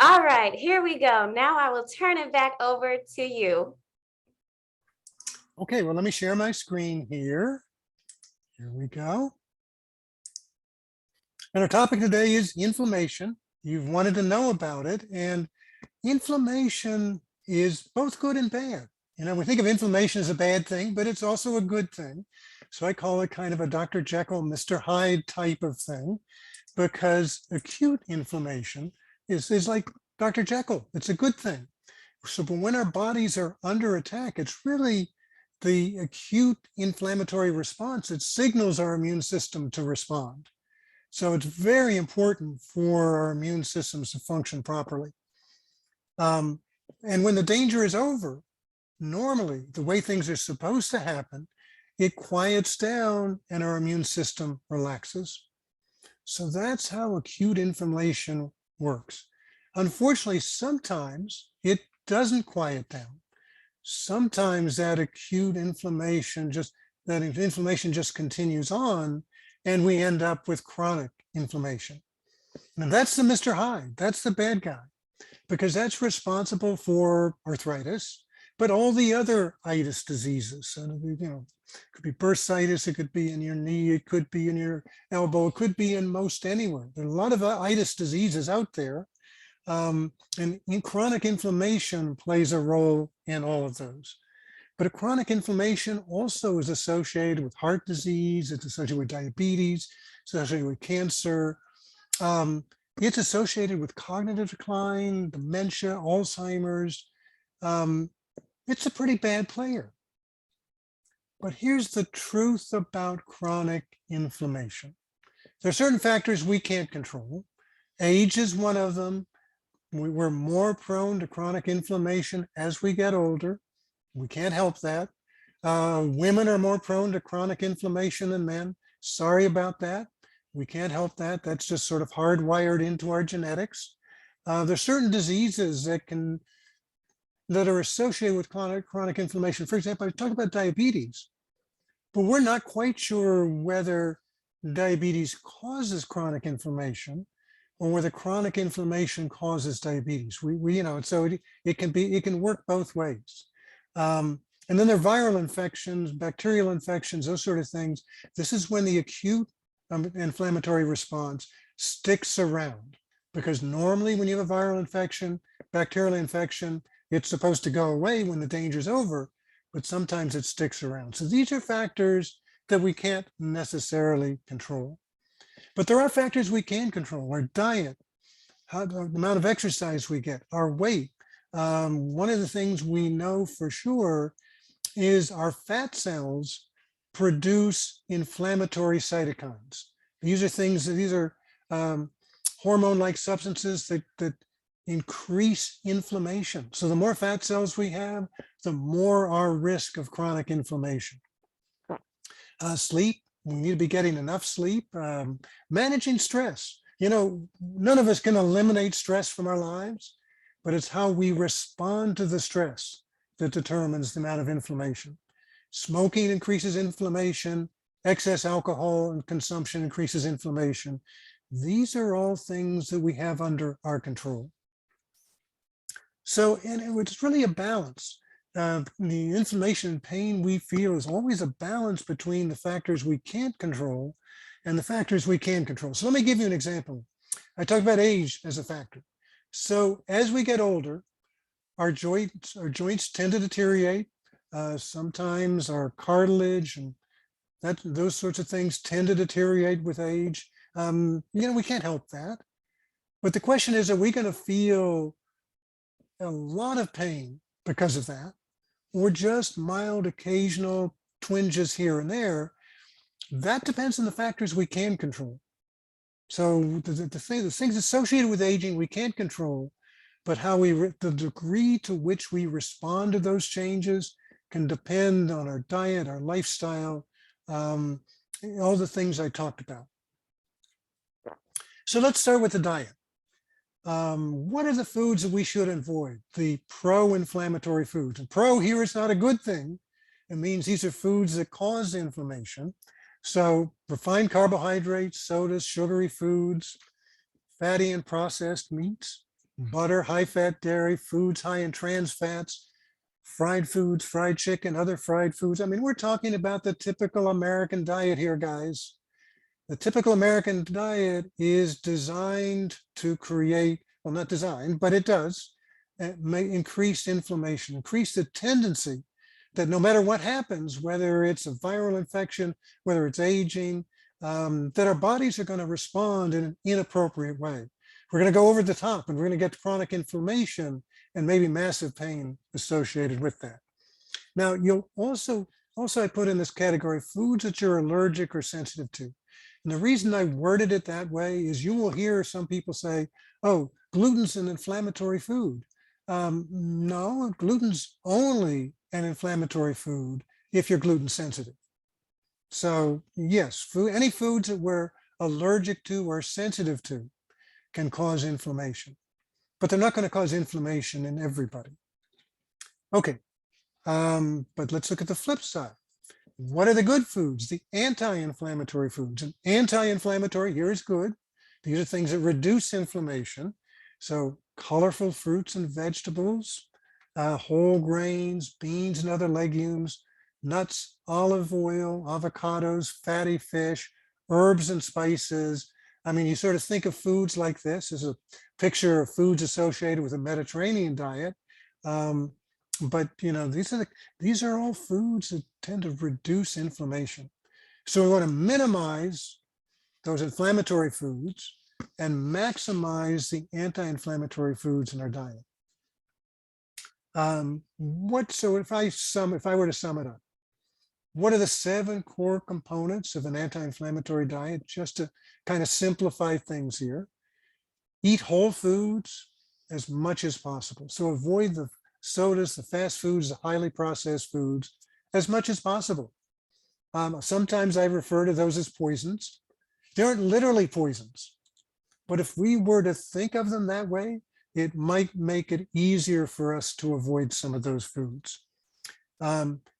All right, here we go. Now I will turn it back over to you. Okay, well, let me share my screen here. Here we go. And our topic today is inflammation. You've wanted to know about it, and inflammation is both good and bad. You know, we think of inflammation as a bad thing, but it's also a good thing. So I call it kind of a Dr. Jekyll, Mr. Hyde type of thing, because acute inflammation is like Dr. Jekyll. It's a good thing. So but when our bodies are under attack, it's really the acute inflammatory response. It signals our immune system to respond. So it's very important for our immune systems to function properly. And when the danger is over, normally the way things are supposed to happen, it quiets down and our immune system relaxes. So that's how acute inflammation works. Unfortunately, sometimes it doesn't quiet down. Sometimes that inflammation just continues on, and we end up with chronic inflammation. And that's the Mr. Hyde, that's the bad guy, because that's responsible for arthritis, but all the other itis diseases. So, you know, it could be bursitis, it could be in your knee, it could be in your elbow, it could be in most anywhere. There are a lot of itis diseases out there. And chronic inflammation plays a role in all of those. But a chronic inflammation also is associated with heart disease, it's associated with diabetes, it's associated with cancer. It's associated with cognitive decline, dementia, Alzheimer's. It's a pretty bad player. But here's the truth about chronic inflammation. There are certain factors we can't control. Age is one of them. We're more prone to chronic inflammation as we get older. We can't help that. Women are more prone to chronic inflammation than men. Sorry about that. We can't help that. That's just sort of hardwired into our genetics. There's certain diseases that are associated with chronic inflammation. For example, I talked about diabetes, but we're not quite sure whether diabetes causes chronic inflammation or whether chronic inflammation causes diabetes. You know, so it can work both ways. And then there are viral infections, bacterial infections, those sort of things. This is when the acute inflammatory response sticks around, because normally when you have a viral infection, bacterial infection, it's supposed to go away when the danger's over, but sometimes it sticks around. So these are factors that we can't necessarily control. But there are factors we can control: our diet, the amount of exercise we get, our weight. One of the things we know for sure is our fat cells produce inflammatory cytokines. These are hormone-like substances that increase inflammation. So the more fat cells we have, the more our risk of chronic inflammation. Sleep, we need to be getting enough sleep. Managing stress. You know, none of us can eliminate stress from our lives, but it's how we respond to the stress that determines the amount of inflammation. Smoking increases inflammation, excess alcohol and consumption increases inflammation. These are all things that we have under our control. So, and it's really a balance. The inflammation and pain we feel is always a balance between the factors we can't control and the factors we can control. So let me give you an example. I talked about age as a factor. So as we get older, our joints tend to deteriorate. Sometimes our cartilage and those sorts of things tend to deteriorate with age. You know, we can't help that. But the question is, are we going to feel a lot of pain because of that, or just mild occasional twinges here and there? That depends on the factors we can control. So the things associated with aging we can't control, but the degree to which we respond to those changes can depend on our diet, our lifestyle, all the things I talked about. So let's start with the diet. What are the foods that we should avoid? The pro-inflammatory foods. And pro here is not a good thing. It means these are foods that cause inflammation. So refined carbohydrates, sodas, sugary foods, fatty and processed meats, butter, high-fat dairy, foods high in trans fats, fried foods, fried chicken, other fried foods. I mean, we're talking about the typical American diet here, guys. The typical American diet is designed to create, well, not designed, but it does, may increase inflammation, increase the tendency that no matter what happens, whether it's a viral infection, whether it's aging, that our bodies are going to respond in an inappropriate way. We're going to go over the top and we're going to get chronic inflammation and maybe massive pain associated with that. Now, you'll also I put in this category foods that you're allergic or sensitive to. And the reason I worded it that way is you will hear some people say, oh, gluten's an inflammatory food. No, gluten's only an inflammatory food if you're gluten sensitive. So yes, any foods that we're allergic to or sensitive to can cause inflammation, but they're not going to cause inflammation in everybody. Okay, but let's look at the flip side. What are the good foods? The anti-inflammatory foods. And anti-inflammatory here is good. These are things that reduce inflammation. So colorful fruits and vegetables, whole grains, beans and other legumes, nuts, olive oil, avocados, fatty fish, herbs and spices. I mean, you sort of think of foods like this as a picture of foods associated with a Mediterranean diet. But these are all foods that tend to reduce inflammation. So we want to minimize those inflammatory foods and maximize the anti-inflammatory foods in our diet. So if I were to sum it up, what are the 7 core components of an anti-inflammatory diet? Just to kind of simplify things here. Eat whole foods as much as possible. So avoid the sodas, the fast foods, the highly processed foods as much as possible. Sometimes I refer to those as poisons. They aren't literally poisons, but if we were to think of them that way, it might make it easier for us to avoid some of those foods.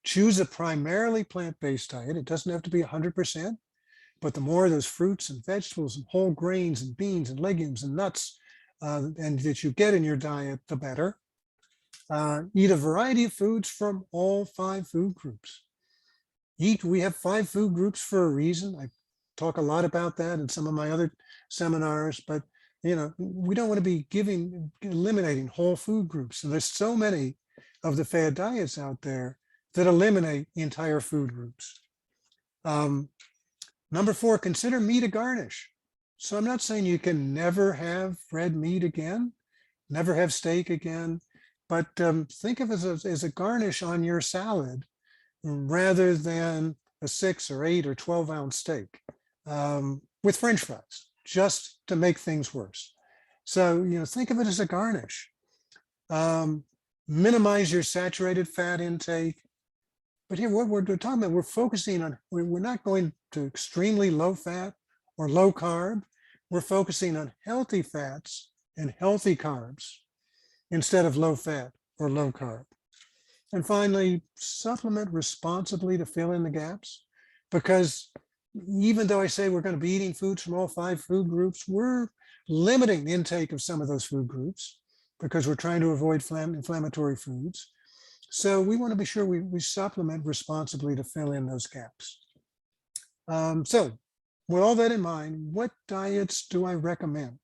Choose a primarily plant-based diet. It doesn't have to be 100%, but the more of those fruits and vegetables and whole grains and beans and legumes and nuts and that you get in your diet, the better. Eat a variety of foods from all 5 food groups. We have 5 food groups for a reason. I talk a lot about that in some of my other seminars, but we don't want to be eliminating whole food groups. And there's so many of the fad diets out there that eliminate entire food groups. Number 4, consider meat a garnish. So I'm not saying you can never have red meat again, never have steak again, but think of it as a garnish on your salad rather than a 6 or 8 or 12 ounce steak with French fries, just to make things worse. So, think of it as a garnish. Minimize your saturated fat intake. But here, what we're talking about, we're focusing on, we're not going to extremely low fat or low carb. We're focusing on healthy fats and healthy carbs instead of low fat or low carb. And finally, supplement responsibly to fill in the gaps, because even though I say we're going to be eating foods from all 5 food groups, we're limiting the intake of some of those food groups because we're trying to avoid inflammatory foods. So we want to be sure we supplement responsibly to fill in those gaps. So with all that in mind, what diets do I recommend?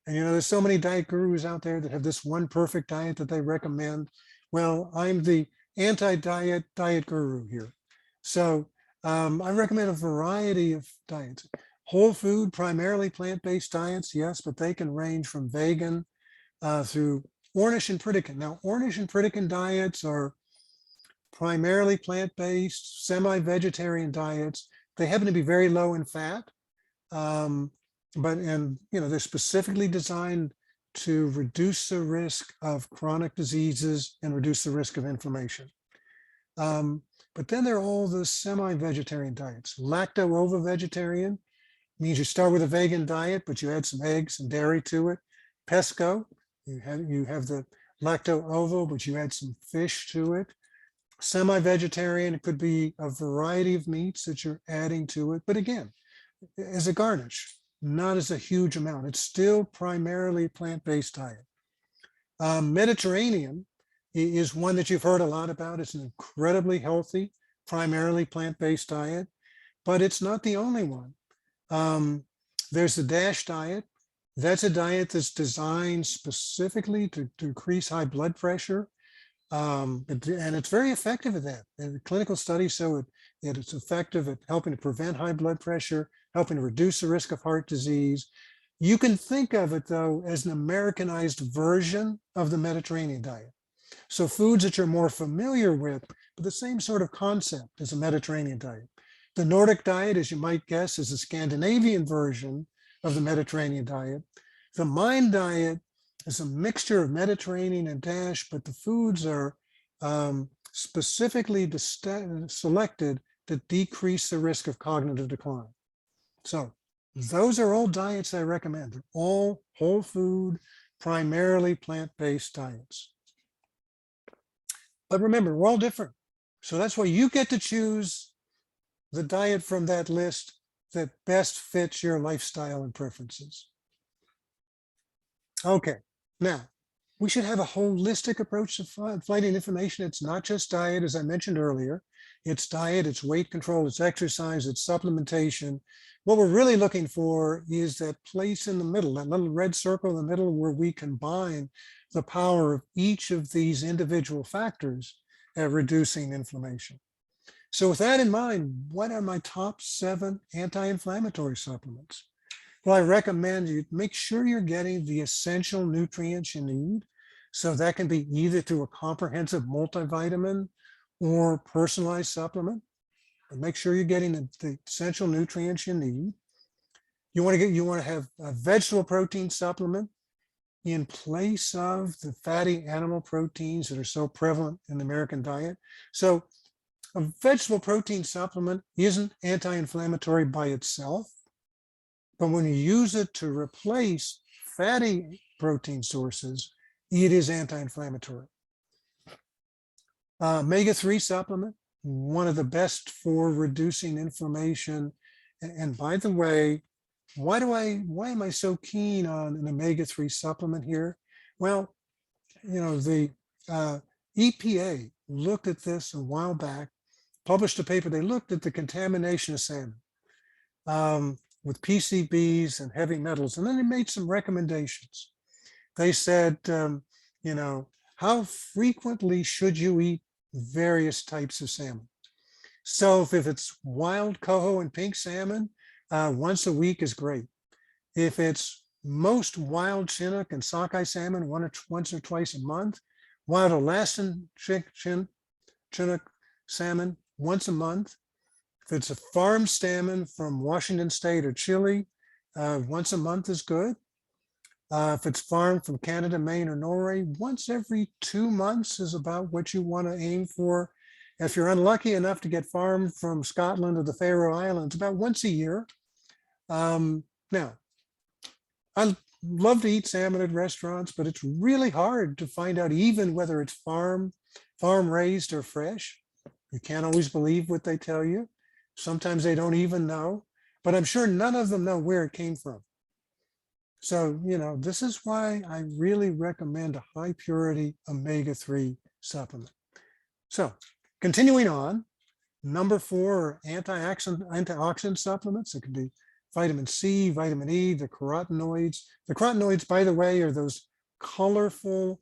And there's so many diet gurus out there that have this one perfect diet that they recommend. Well, I'm the anti-diet guru here. So I recommend a variety of diets. Whole food, primarily plant-based diets, yes, but they can range from vegan through Ornish and Pritikin. Now, Ornish and Pritikin diets are primarily plant-based, semi-vegetarian diets. They happen to be very low in fat, they're specifically designed to reduce the risk of chronic diseases and reduce the risk of inflammation. But then there are all the semi-vegetarian diets. Lacto-ovo-vegetarian means you start with a vegan diet, but you add some eggs and dairy to it. Pesco, you have the lacto-ovo, but you add some fish to it. Semi-vegetarian, it could be a variety of meats that you're adding to it. But again, as a garnish, not as a huge amount. It's still primarily plant-based diet. Mediterranean is one that you've heard a lot about. It's an incredibly healthy, primarily plant-based diet, but it's not the only one. There's the DASH diet. That's a diet that's designed specifically to increase high blood pressure. And it's very effective at that. And clinical studies show that it's effective at helping to prevent high blood pressure, helping to reduce the risk of heart disease. You can think of it, though, as an Americanized version of the Mediterranean diet. So foods that you're more familiar with, but the same sort of concept as a Mediterranean diet. The Nordic diet, as you might guess, is a Scandinavian version of the Mediterranean diet. The Mind diet is a mixture of Mediterranean and DASH, but the foods are specifically selected to decrease the risk of cognitive decline. So those are all diets I recommend. They're all whole food, primarily plant-based diets. But remember, we're all different. So that's why you get to choose the diet from that list that best fits your lifestyle and preferences. Okay, now we should have a holistic approach to fighting inflammation. It's not just diet, as I mentioned earlier. It's diet, it's weight control, it's exercise, it's supplementation. What we're really looking for is that place in the middle, that little red circle in the middle where we combine the power of each of these individual factors at reducing inflammation. So with that in mind, what are my top 7 anti-inflammatory supplements? Well, I recommend you make sure you're getting the essential nutrients you need. So that can be either through a comprehensive multivitamin or personalized supplement. But make sure you're getting the essential nutrients you need. You want to have a vegetable protein supplement in place of the fatty animal proteins that are so prevalent in the American diet. So a vegetable protein supplement isn't anti-inflammatory by itself, but when you use it to replace fatty protein sources, it is anti-inflammatory. Omega-3 supplement, one of the best for reducing inflammation. And by the way, why am I so keen on an omega-3 supplement here? Well, the EPA looked at this a while back, published a paper. They looked at the contamination of salmon with PCBs and heavy metals, and then they made some recommendations. They said, how frequently should you eat various types of salmon? So if it's wild coho and pink salmon, once a week is great. If it's most wild Chinook and sockeye salmon, once or twice a month, wild Alaskan Chinook salmon, once a month. If it's a farm salmon from Washington State or Chile, once a month is good. If it's farmed from Canada, Maine, or Norway, once every 2 months is about what you want to aim for. If you're unlucky enough to get farmed from Scotland or the Faroe Islands, about once a year. Now, I love to eat salmon at restaurants, but it's really hard to find out even whether it's farm raised or fresh. You can't always believe what they tell you. Sometimes they don't even know, but I'm sure none of them know where it came from. So, this is why I really recommend a high purity omega-3 supplement. So continuing on, number 4 are antioxidant supplements. It can be vitamin C, vitamin E, the carotenoids. The carotenoids, by the way, are those colorful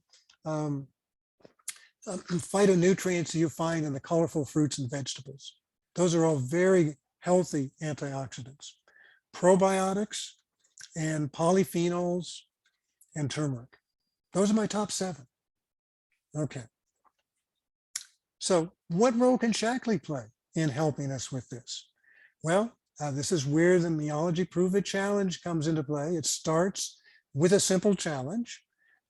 phytonutrients you find in the colorful fruits and vegetables. Those are all very healthy antioxidants. Probiotics and polyphenols and turmeric. Those are my top 7. Okay. So what role can Shaklee play in helping us with this? Well, this is where the Myology Pruvit challenge comes into play. It starts with a simple challenge.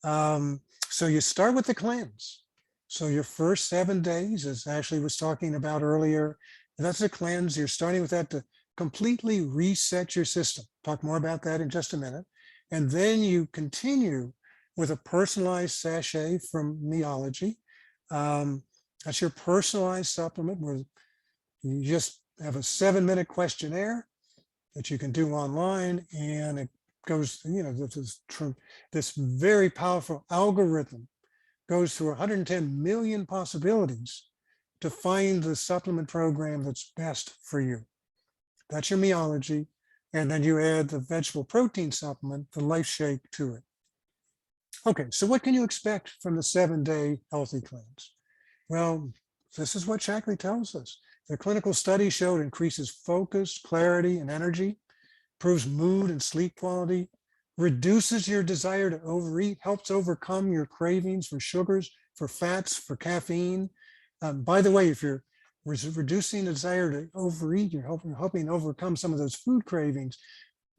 So you start with the cleanse. So your first 7 days, as Ashley was talking about earlier, that's a cleanse. You're starting with that to completely reset your system. Talk more about that in just a minute. And then you continue with a personalized sachet from Myology. That's your personalized supplement where you just have a 7-minute questionnaire that you can do online, and it goes, this very powerful algorithm goes through 110 million possibilities to find the supplement program that's best for you. That's your Myology. And then you add the vegetable protein supplement, the Life Shake, to it. Okay, so what can you expect from the 7-day healthy cleanse? Well, this is what Shaklee tells us. The clinical study showed increases focus, clarity, and energy, improves mood and sleep quality, reduces your desire to overeat, helps overcome your cravings for sugars, for fats, for caffeine. By the way, if you're reducing the desire to overeat, you're helping overcome some of those food cravings.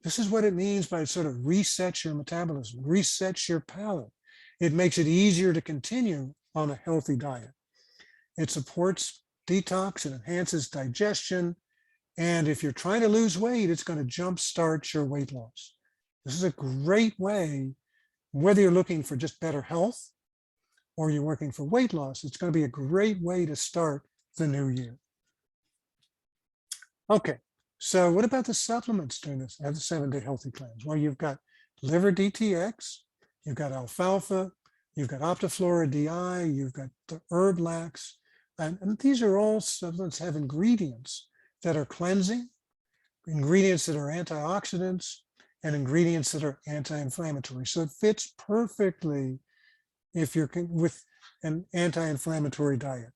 This is what it means by sort of resets your metabolism, resets your palate. It makes it easier to continue on a healthy diet. It supports detox and enhances digestion. And if you're trying to lose weight, it's going to jumpstart your weight loss. This is a great way, whether you're looking for just better health or you're working for weight loss, it's going to be a great way to start the new year. Okay, so what about the supplements during this the 7-day healthy cleanse? Well, you've got liver DTX, you've got alfalfa, you've got Optiflora DI, you've got the herb lax, and these are all supplements have ingredients that are cleansing, ingredients that are antioxidants, and ingredients that are anti-inflammatory. So it fits perfectly if you're with an anti-inflammatory diet.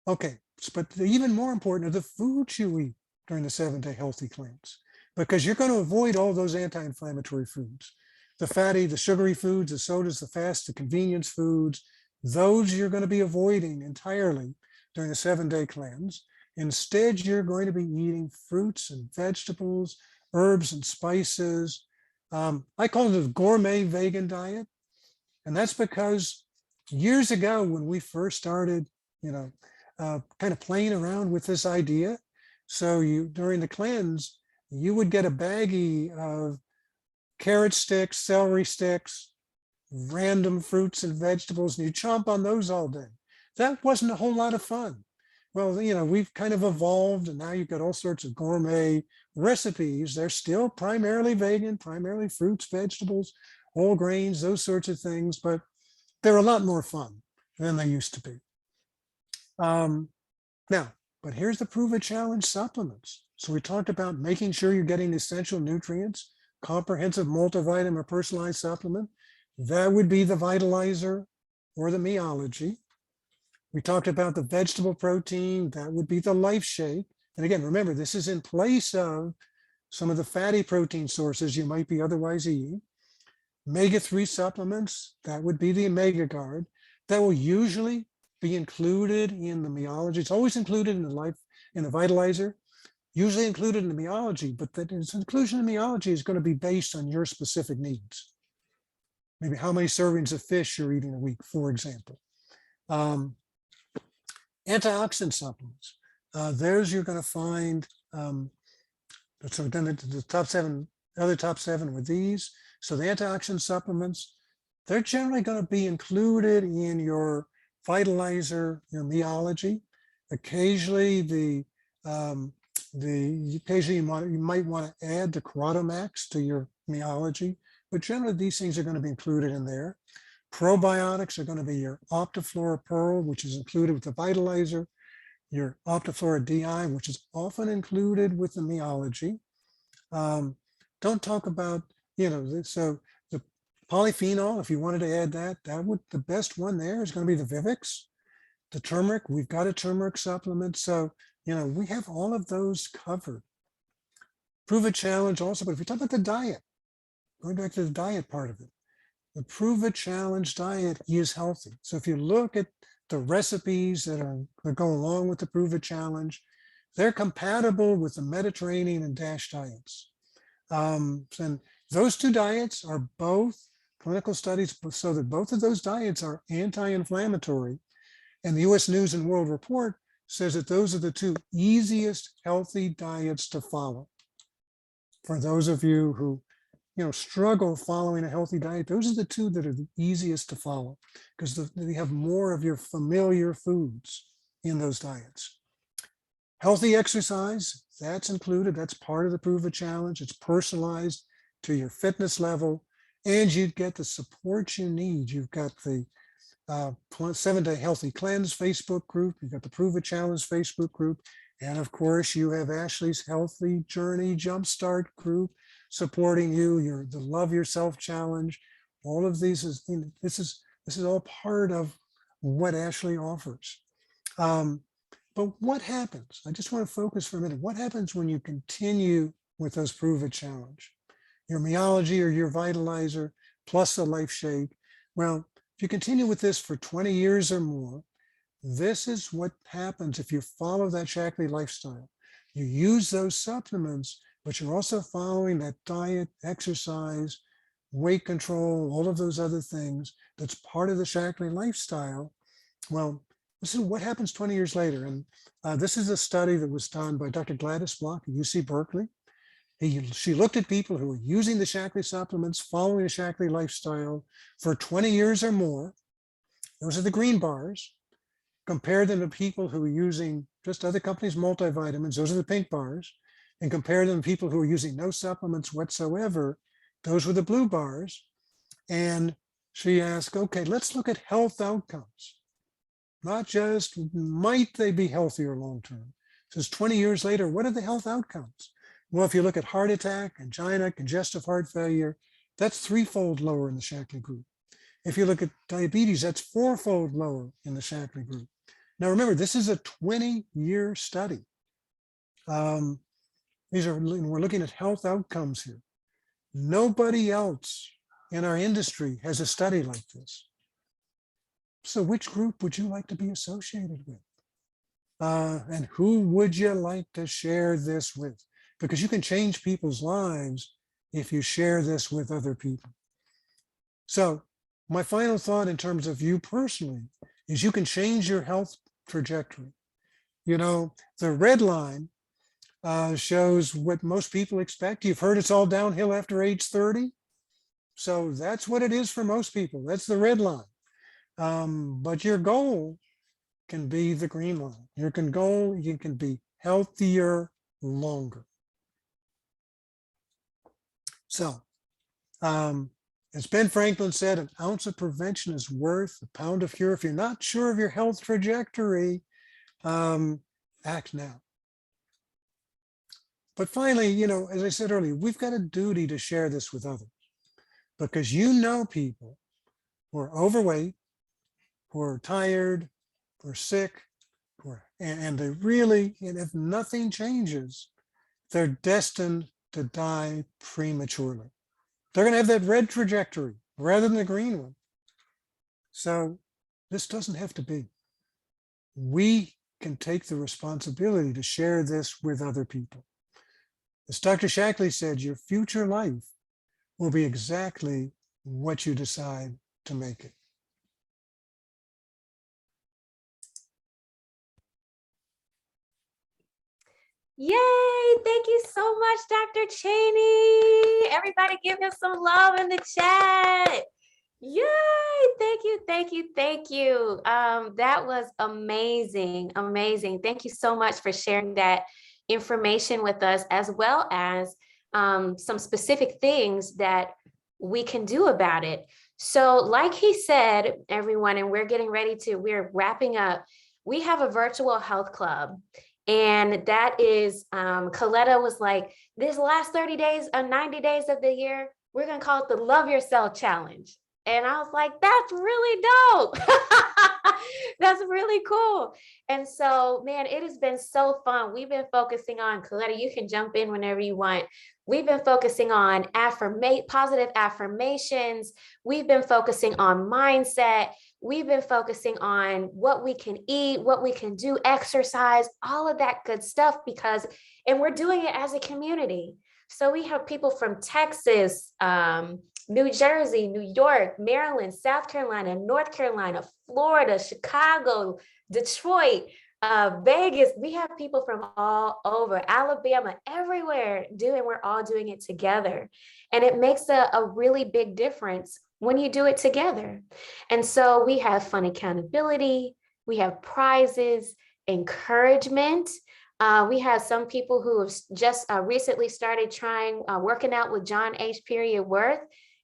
Okay, but even more important are the foods you eat during the 7-day healthy cleanse, because you're going to avoid all those anti-inflammatory foods. The fatty, the sugary foods, the sodas, the fast, the convenience foods, those you're going to be avoiding entirely during the 7-day cleanse. Instead, you're going to be eating fruits and vegetables, herbs and spices. I call it a gourmet vegan diet. And that's because years ago, when we first started, kind of playing around with this idea. So during the cleanse, you would get a baggie of carrot sticks, celery sticks, random fruits and vegetables, and you chomp on those all day. That wasn't a whole lot of fun. Well, we've kind of evolved, and now you've got all sorts of gourmet recipes. They're still primarily vegan, primarily fruits, vegetables, whole grains, those sorts of things, but they're a lot more fun than they used to be. Now, but here's the Pruvit Challenge supplements. So we talked about making sure you're getting essential nutrients, comprehensive multivitamin or personalized supplement. That would be the Vitalizer or the Myology. We talked about the vegetable protein. That would be the Life Shake. And again, remember, this is in place of some of the fatty protein sources you might be otherwise eating. Omega-3 supplements, that would be the Omega Guard. That will usually be included in the Myology. It's always included in the Vitalizer, usually included in the Myology, but that its inclusion in Myology is going to be based on your specific needs. Maybe how many servings of fish you're eating a week, for example. Antioxidant supplements. There's you're going to find, so then the other top seven with these. So the antioxidant supplements, they're generally going to be included in your Vitalizer, your Myology. Occasionally, occasionally you might want to add the Keratomax to your Myology, but generally these things are going to be included in there. Probiotics are going to be your Optiflora Pearl, which is included with the Vitalizer, your Optiflora DI, which is often included with the Myology. Don't talk about, so the polyphenol, if you wanted to add that, the best one there is going to be the Vivix. The turmeric, we've got a turmeric supplement. So, we have all of those covered. Pruvit Challenge also, but if we talk about the diet, going back to the diet part of it, the Pruvit Challenge diet is healthy. So if you look at the recipes that go along with the Pruvit Challenge, they're compatible with the Mediterranean and DASH diets. And those two diets are both clinical studies, so that both of those diets are anti-inflammatory. And the US News and World Report says that those are the two easiest healthy diets to follow. For those of you who struggle following a healthy diet, those are the two that are the easiest to follow, because they have more of your familiar foods in those diets. Healthy exercise, that's included. That's part of the Pruvit Challenge. It's personalized. to your fitness level, and you get the support you need. You've got the 7-Day Healthy Cleanse Facebook group, you've got the Pruvit Challenge Facebook group, and of course you have Ashley's Healthy Journey Jumpstart group supporting you, the Love Yourself Challenge. All of these this is all part of what Ashley offers. But what happens? I just want to focus for a minute. What happens when you continue with those Pruvit Challenge? Your Myology or your Vitalizer plus the Life Shake. Well, if you continue with this for 20 years or more, this is what happens if you follow that Shaklee lifestyle. You use those supplements, but you're also following that diet, exercise, weight control, all of those other things that's part of the Shaklee lifestyle. Well, this is what happens 20 years later. And this is a study that was done by Dr. Gladys Block at UC Berkeley. She looked at people who were using the Shaklee supplements, following the Shaklee lifestyle for 20 years or more. Those are the green bars. Compared them to people who are using just other companies' multivitamins. Those are the pink bars. And compare them to people who are using no supplements whatsoever. Those were the blue bars. And she asked, okay, let's look at health outcomes. Not just might they be healthier long-term. Says 20 years later, what are the health outcomes? Well, if you look at heart attack, angina, congestive heart failure, that's 3-fold lower in the Shaklee group. If you look at diabetes, that's 4-fold lower in the Shaklee group. Now, remember, this is a 20-year study. We're looking at health outcomes here. Nobody else in our industry has a study like this. So which group would you like to be associated with? And who would you like to share this with? Because you can change people's lives if you share this with other people. So my final thought in terms of you personally is you can change your health trajectory. You know, the red line shows what most people expect. You've heard it's all downhill after age 30. So that's what it is for most people. That's the red line. But your goal can be the green line. You can be healthier longer. So, as Ben Franklin said, an ounce of prevention is worth a pound of cure. If you're not sure of your health trajectory, act now. But finally, you know, as I said earlier, we've got a duty to share this with others because you know people who are overweight, who are tired, who are sick, and they really, and if nothing changes, they're destined to die prematurely. They're going to have that red trajectory rather than the green one. So this doesn't have to be. We can take the responsibility to share this with other people. As Dr. Shaklee said, your future life will be exactly what you decide to make it. Yay! Thank you so much, Dr. Cheney. Everybody give him some love in the chat. Yay! Thank you, thank you, thank you. That was amazing, amazing. Thank you so much for sharing that information with us, as well as some specific things that we can do about it. So like he said, everyone, and we're wrapping up, we have a virtual health club. And that is, Coletta was like, this last 30 days or 90 days of the year, we're going to call it the Love Yourself Challenge. And I was like, that's really dope. That's really cool. And so, man, it has been so fun. We've been focusing on, Coletta, you can jump in whenever you want. We've been focusing on positive affirmations. We've been focusing on mindset. We've been focusing on what we can eat, what we can do, exercise, all of that good stuff and we're doing it as a community. So we have people from Texas, New Jersey, New York, Maryland, South Carolina, North Carolina, Florida, Chicago, Detroit, Vegas. We have people from all over, Alabama, everywhere we're all doing it together. And it makes a really big difference when you do it together. And so we have fun accountability, we have prizes, encouragement, We have some people who have just recently started trying working out with John H. Worth,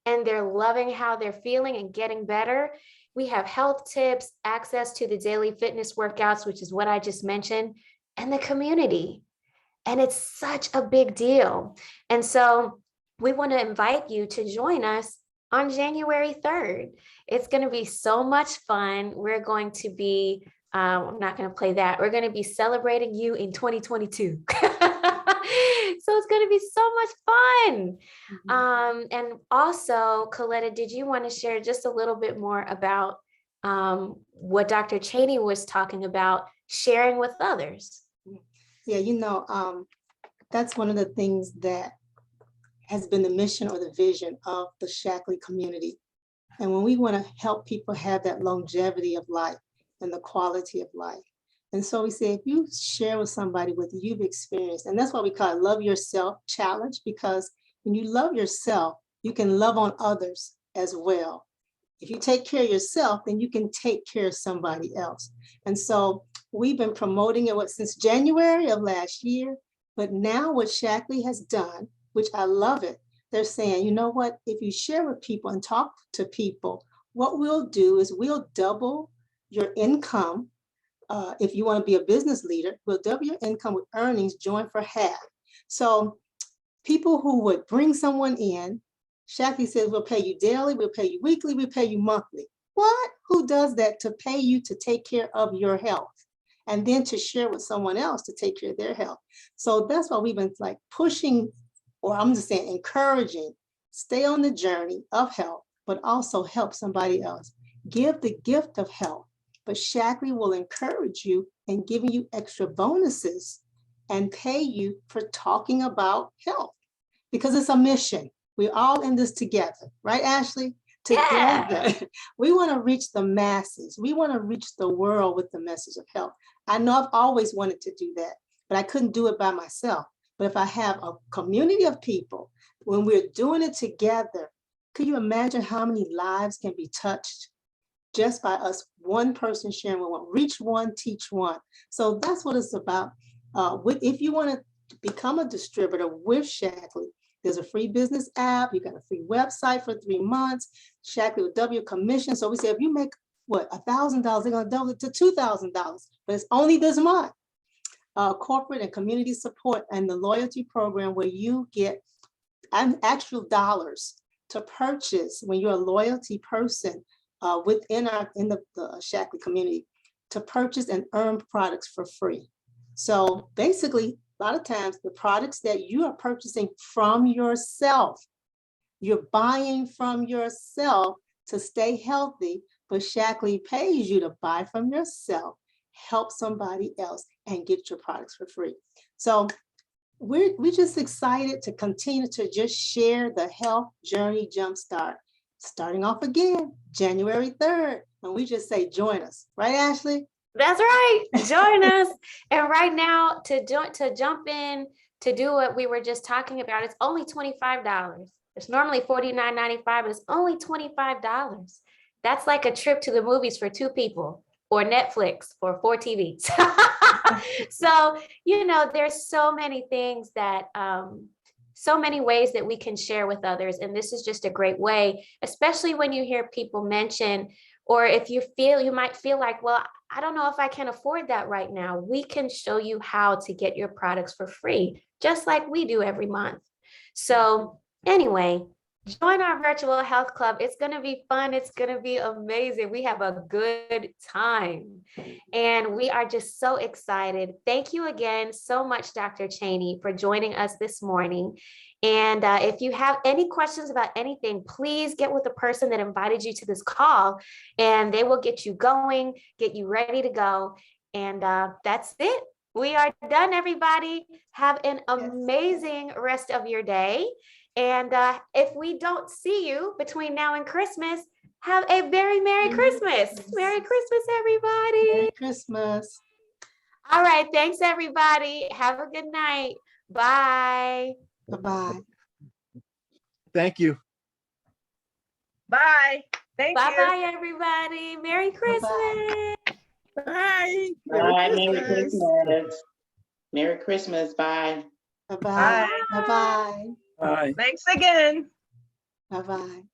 and they're loving how they're feeling and getting better. We have health tips, access to the daily fitness workouts, which is what I just mentioned, and the community. And it's such a big deal. And so we want to invite you to join us on January 3rd. It's going to be so much fun. We're going to be, I'm not going to play that. We're going to be celebrating you in 2022. So it's going to be so much fun. And also, Coletta, did you want to share just a little bit more about what Dr. Cheney was talking about, sharing with others? Yeah, that's one of the things that has been the mission or the vision of the Shaklee community. And when we want to help people have that longevity of life and the quality of life. And so we say, if you share with somebody what you've experienced, and that's why we call it Love Yourself Challenge, because when you love yourself, you can love on others as well. If you take care of yourself, then you can take care of somebody else. And so we've been promoting it since January of last year, but now what Shaklee has done, which I love it, they're saying, you know what, if you share with people and talk to people, what we'll do is we'll double your income. If you want to be a business leader, we'll double your income with earnings, join for half. So people who would bring someone in, Shaklee says, we'll pay you daily, we'll pay you weekly, we'll pay you monthly. What? Who does that to pay you to take care of your health? And then to share with someone else to take care of their health. So that's why we've been like pushing, or I'm just saying encouraging, stay on the journey of health, but also help somebody else. Give the gift of health, but Shaklee will encourage you and giving you extra bonuses and pay you for talking about health, because it's a mission. We're all in this together, right, Ashley? Together, yeah. We want to reach the masses. We want to reach the world with the message of health. I know I've always wanted to do that, but I couldn't do it by myself. But if I have a community of people, when we're doing it together, could you imagine how many lives can be touched just by us, one person sharing with one? Reach one, teach one. So that's what it's about. If you want to become a distributor with Shaklee, there's a free business app. You got a free website for 3 months. Shaklee will double your commission. So we say, if you make what, $1,000, they're going to double it to $2,000, but it's only this month. Corporate and community support and the loyalty program, where you get actual dollars to purchase when you're a loyalty person within the Shaklee community, to purchase and earn products for free. So basically, a lot of times the products that you are purchasing from yourself, you're buying from yourself to stay healthy, but Shaklee pays you to buy from yourself, help somebody else, and get your products for free. So we're just excited to continue to just share the health journey jumpstart. Starting off again, January 3rd, and we just say, join us. Right, Ashley? That's right. Join us. And right now, to jump in to do what we were just talking about, it's only $25. It's normally $49.95, but it's only $25. That's like a trip to the movies for 2 people, or Netflix for 4 TVs. So, there's so many things that, so many ways that we can share with others. And this is just a great way, especially when you hear people mention, or if you might feel like, well, I don't know if I can afford that right now. We can show you how to get your products for free, just like we do every month. So anyway, join our virtual health club. It's going to be fun. It's going to be amazing. We have a good time. And we are just so excited. Thank you again so much, Dr. Cheney, for joining us this morning. And if you have any questions about anything, please get with the person that invited you to this call, and they will get you going, get you ready to go. And that's it. We are done, everybody. Have an amazing rest of your day. And if we don't see you between now and Christmas, have a very Merry Christmas. Merry Christmas, everybody. Merry Christmas. All right. Thanks, everybody. Have a good night. Bye. Bye-bye. Thank you. Bye. Thank you. Bye-bye, everybody. Merry Christmas. Bye. Bye. Merry Christmas. Merry Christmas. Bye. Bye-bye. Bye. Bye-bye. Thanks again. Bye-bye.